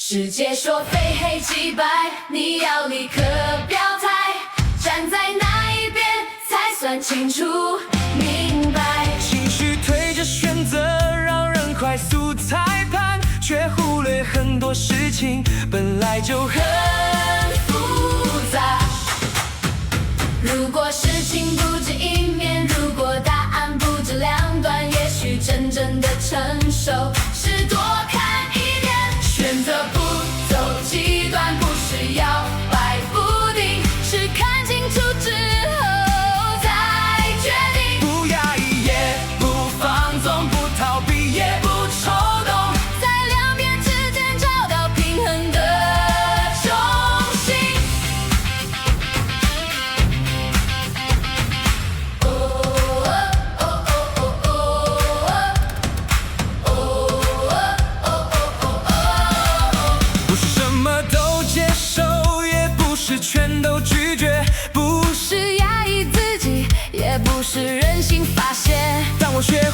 世界说非黑即白，你要立刻表态，站在哪一边才算清楚明白？情绪推着选择，让人快速裁判，却忽略很多事情本来就很复杂。如果事情不止一面，如果答案不止两端，也许真正的成熟是多看一点。选择不走极端，不是摇摆不定，是看清楚之后再决定。不压抑，也不放纵，不逃避，也不冲动，在两边之间找到平衡的中心。不是什么都接受，也不是全都拒绝，不是是压抑自己，也不是任性发泄。当我学